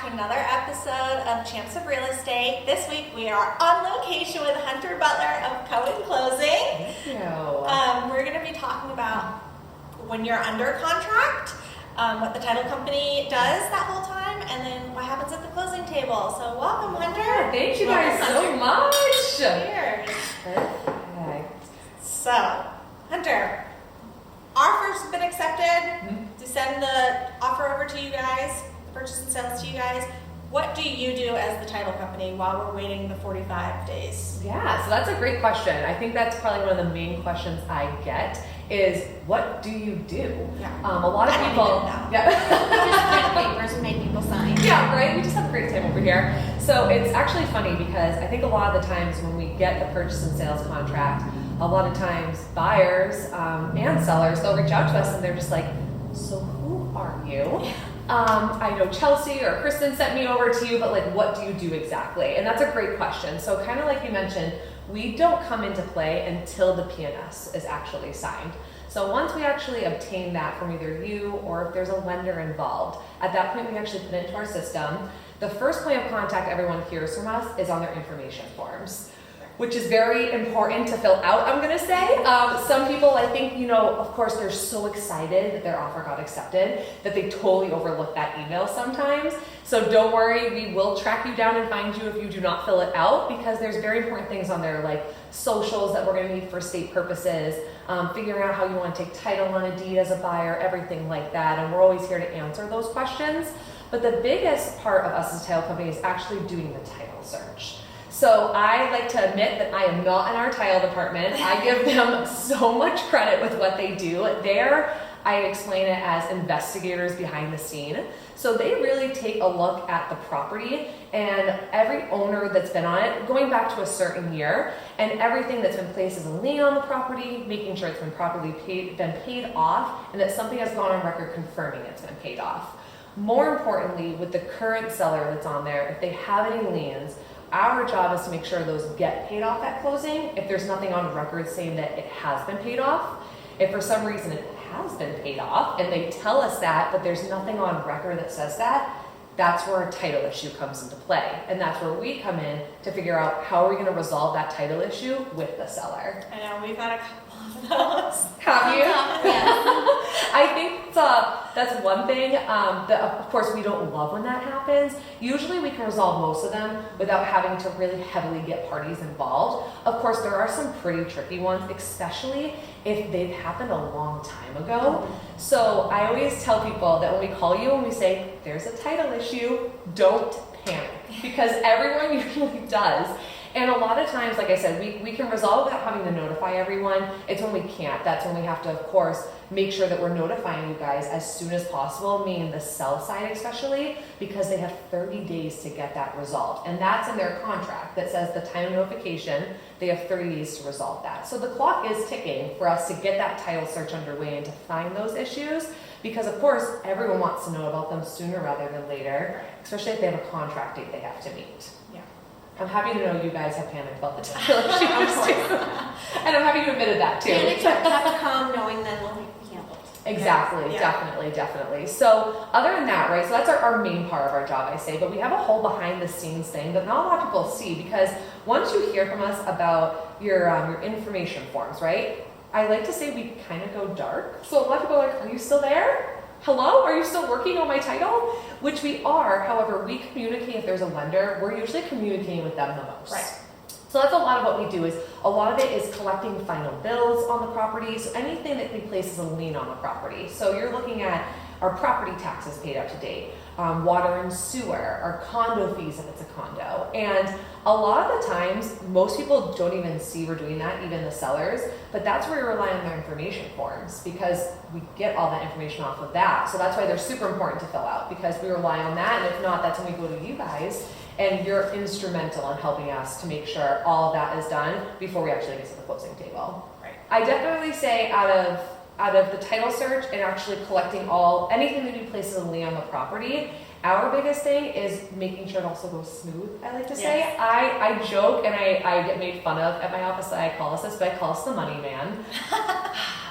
to another episode of Champs of Real Estate. This week we are on location with Hunter Butler of Cohen Closing. Thank you. We're going to be talking about when you're under contract, what the title company does that whole time, and then what happens at the closing table. So welcome, Hunter. Thank you guys so much. Cheers. Perfect. So, Hunter, offer's been accepted. To send the offer over to you guys, purchase and sales to you guys. What do you do as the title company while we're waiting the 45 days? Yeah, so that's a great question. I think that's probably one of the main questions I get is, what do you do? Yeah. A lot of I people. don't even know. Yeah. We just print papers and make people sign. Yeah, right? We just have a great time over here. So it's actually funny because I think a lot of the times when we get the purchase and sales contract, a lot of times buyers and sellers, they'll reach out to us and they're just like, so who are you? I know Chelsea or Kristen sent me over to you, but like, what do you do exactly? And that's a great question. So kind of like you mentioned, we don't come into play until the P&S is actually signed. So once we actually obtain that from either you or if there's a lender involved, at that point we actually put it into our system. The first point of contact everyone hears from us is on their information forms, which is very important to fill out, I'm gonna say. Some people, I think, of course, they're so excited that their offer got accepted that they totally overlook that email sometimes. So don't worry, we will track you down and find you if you do not fill it out, because there's very important things on there like socials that we're gonna need for state purposes, figuring out how you wanna take title on a deed as a buyer, everything like that. And we're always here to answer those questions. But the biggest part of us as a title company is actually doing the title search. So I like to admit that I am not in our title department. I give them so much credit with what they do. There, I explain it as investigators behind the scene. So they really take a look at the property and every owner that's been on it, going back to a certain year, and everything that's been placed as a lien on the property, making sure it's been properly paid off, and that something has gone on record confirming it's been paid off. More importantly, with the current seller that's on there, if they have any liens, our job is to make sure those get paid off at closing. If there's nothing on record saying that it has been paid off, if for some reason it has been paid off and they tell us that, but there's nothing on record that says that, that's where a title issue comes into play. And that's where we come in to figure out how are we gonna resolve that title issue with the seller. I know, we've had a couple of those. Have you? Yeah. I think that's one thing that of course we don't love when that happens. Usually we can resolve most of them without having to really heavily get parties involved. Of course there are some pretty tricky ones, especially if they've happened a long time ago. So I always tell people that when we call you and we say there's a title issue, don't panic, because everyone usually does. And a lot of times, like I said, we can resolve without having to notify everyone. It's when we can't. That's when we have to, of course, make sure that we're notifying you guys as soon as possible, meaning the sell side especially, because they have 30 days to get that resolved. And that's in their contract that says the time of notification, they have 30 days to resolve that. So the clock is ticking for us to get that title search underway and to find those issues, because of course, everyone wants to know about them sooner rather than later, especially if they have a contract date they have to meet. I'm happy to know you guys have panicked about the title issues too. And I'm happy you admitted that too. Panic have to come knowing then we'll be handled. Exactly, Yeah. definitely. So other than that, right, so that's our main part of our job, I say, but we have a whole behind the scenes thing that not a lot of people see, because once you hear from us about your information forms, right, I like to say we kind of go dark. So a lot of people are like, are you still there? Hello, are you still working on my title? Which we are, however, we communicate if there's a lender, we're usually communicating with them the most. Right. So that's a lot of what we do. Is a lot of it is collecting final bills on the property, so anything that we place as a lien on the property. So you're looking at our property taxes paid up to date, water and sewer, our condo fees if it's a condo. And a lot of the times, most people don't even see we're doing that, even the sellers, but that's where we rely on their information forms, because we get all that information off of that. So that's why they're super important to fill out, because we rely on that, and if not, that's when we go to you guys, and you're instrumental in helping us to make sure all of that is done before we actually get to the closing table. Right. I definitely say out of the title search and actually collecting anything that we place as a lien on the property, our biggest thing is making sure it also goes smooth, I like to say. Yes. I joke and I get made fun of at my office that I call us this, but I call us the money man.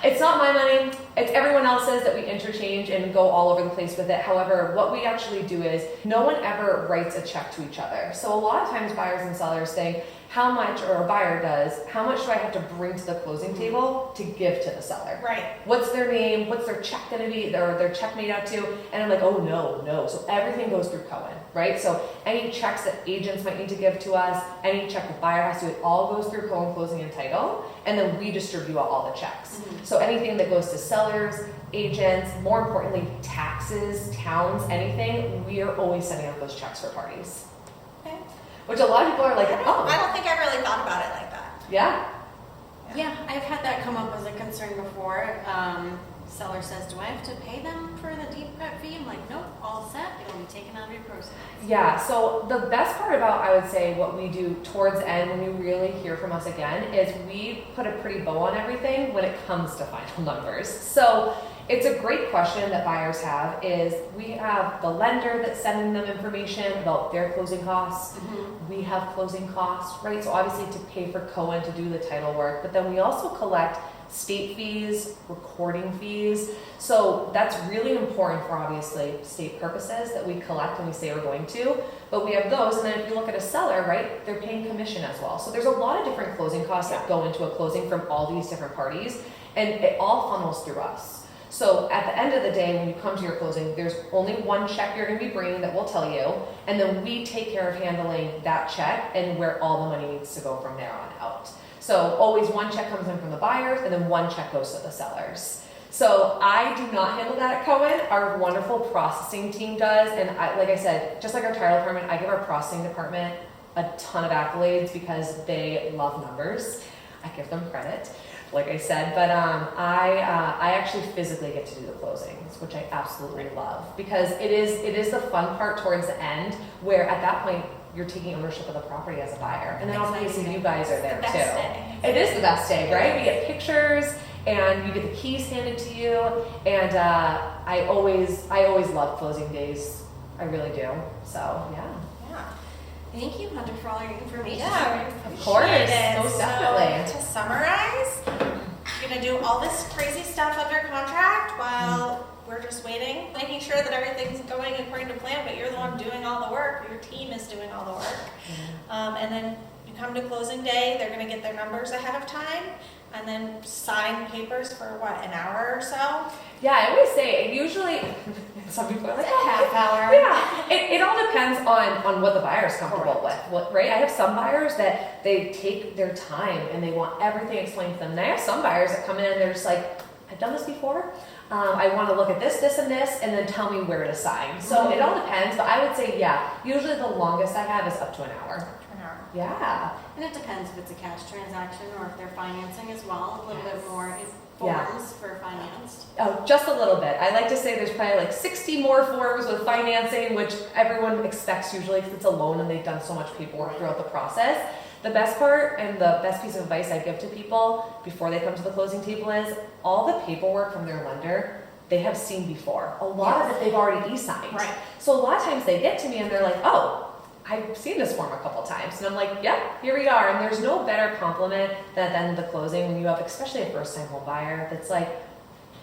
It's not my money. It's everyone else's that we interchange and go all over the place with it. However, what we actually do is no one ever writes a check to each other. So a lot of times buyers and sellers think, how much, or a buyer does, how much do I have to bring to the closing table to give to the seller? Right. What's their name? What's their check going to be, or their check made out to? And I'm like, oh no. So everything goes through Cohen, right? So any checks that agents might need to give to us, any check the buyer has to, it all goes through Cohen Closing and Title, and then we distribute out all the checks. So anything that goes to sellers, agents, more importantly, taxes, towns, anything, we are always sending out those checks for parties. Okay. Which a lot of people are like, I don't think I really thought about it like that. Yeah. Yeah, I've had that come up as a concern before. Seller says, do I have to pay them for the deep prep fee? I'm like, nope, all set. It'll be taken out of your proceeds. Yeah, so the best part about, I would say, what we do towards the end when you really hear from us again is we put a pretty bow on everything when it comes to final numbers. So it's a great question that buyers have is we have the lender that's sending them information about their closing costs. We have closing costs, right? So obviously to pay for Cohen to do the title work, but then we also collect state fees, recording fees. So that's really important for obviously state purposes that we collect and we say we're going to, but we have those. And then if you look at a seller, right, they're paying commission as well. So there's a lot of different closing costs that go into a closing from all these different parties, and it all funnels through us. So at the end of the day, when you come to your closing, there's only one check you're going to be bringing that we'll tell you, and then we take care of handling that check and where all the money needs to go from there on out. So always one check comes in from the buyers, and then one check goes to the sellers. So I do not handle that at Cohen. Our wonderful processing team does, and like I said, just like our title department, I give our processing department a ton of accolades because they love numbers. I give them credit, like I said, but I actually physically get to do the closings, which I absolutely love because it is the fun part towards the end where at that point you're taking ownership of the property as a buyer, and then obviously you guys are there too. It is the best day, right? We get pictures and you get the keys handed to you, and I always love closing days. I really do. So yeah. Thank you, Hunter, for all your information. Yeah, Of course, most So, definitely. to summarize, you're gonna do all this crazy stuff under contract while we're just waiting, making sure that everything's going according to plan, but you're the one doing all the work. Your team is doing all the work. And then you come to closing day, they're gonna get their numbers ahead of time, and then sign papers for what, an hour or so? Yeah, I always say, usually, some people are like, Half hour. Yeah, it all depends on what the buyer's comfortable with, right? I have some buyers that they take their time and they want everything explained to them. And I have some buyers that come in and they're just like, I've done this before. I want to look at this, and this, and then tell me where to sign. So it all depends, but I would say, yeah, usually the longest I have is up to an hour. Yeah. And it depends if it's a cash transaction or if they're financing as well. A little bit more forms for financed. Oh, just a little bit. I like to say there's probably like 60 more forms with financing, which everyone expects usually because it's a loan and they've done so much paperwork throughout the process. The best part and the best piece of advice I give to people before they come to the closing table is all the paperwork from their lender they have seen before. A lot of it they've already e-signed. Right. So a lot of times they get to me and they're like, oh, I've seen this form a couple times. And I'm like, yep, here we are. And there's no better compliment than at the end of the closing when you have, especially a first-time home buyer, that's like,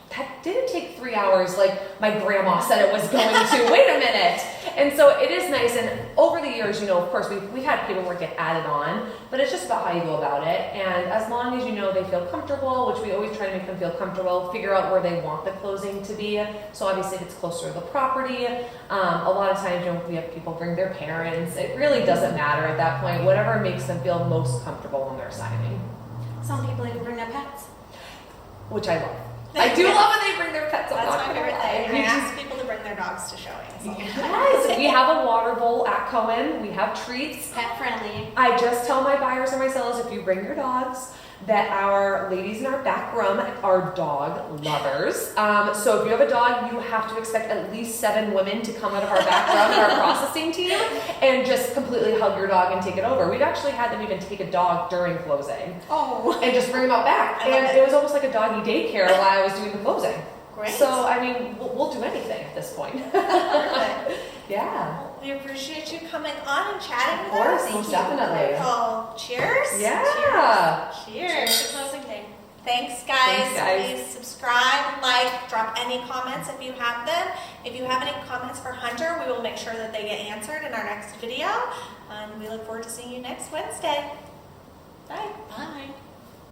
that didn't take 3 hours like my grandma said it was going to. Wait a minute. And so it is nice. And over the years, you know, of course, we had paperwork get added on, but it's just about how you go about it. And as long as you know they feel comfortable, which we always try to make them feel comfortable, figure out where they want the closing to be. So obviously if it's closer to the property, a lot of times, you know, we have people bring their parents. It really doesn't matter at that point, whatever makes them feel most comfortable when they're signing. Some people even bring their pets. Which I love. I do love when they bring their pets. That's my favorite thing. I ask people to bring their dogs to showings. Yes, we have a water bowl at Cohen. We have treats. Pet friendly. I just tell my buyers and my sellers, if you bring your dogs, that our ladies in our back room are dog lovers. So if you have a dog, you have to expect at least 7 women to come out of our back room and our processing team and just completely hug your dog and take it over. We've actually had them even take a dog during closing. Oh. And just bring them out back. And it was almost like a doggy daycare while I was doing the closing. Great. So, I mean, we'll do anything at this point. Perfect. Yeah. Well, we appreciate you coming on and chatting with Of us. course, most definitely. Wonderful. Cheers. Yeah. Cheers. Cheers to closing day. Thanks, guys. Thanks, guys. Please subscribe, like, drop any comments if you have them. If you have any comments for Hunter, we will make sure that they get answered in our next video. And we look forward to seeing you next Wednesday.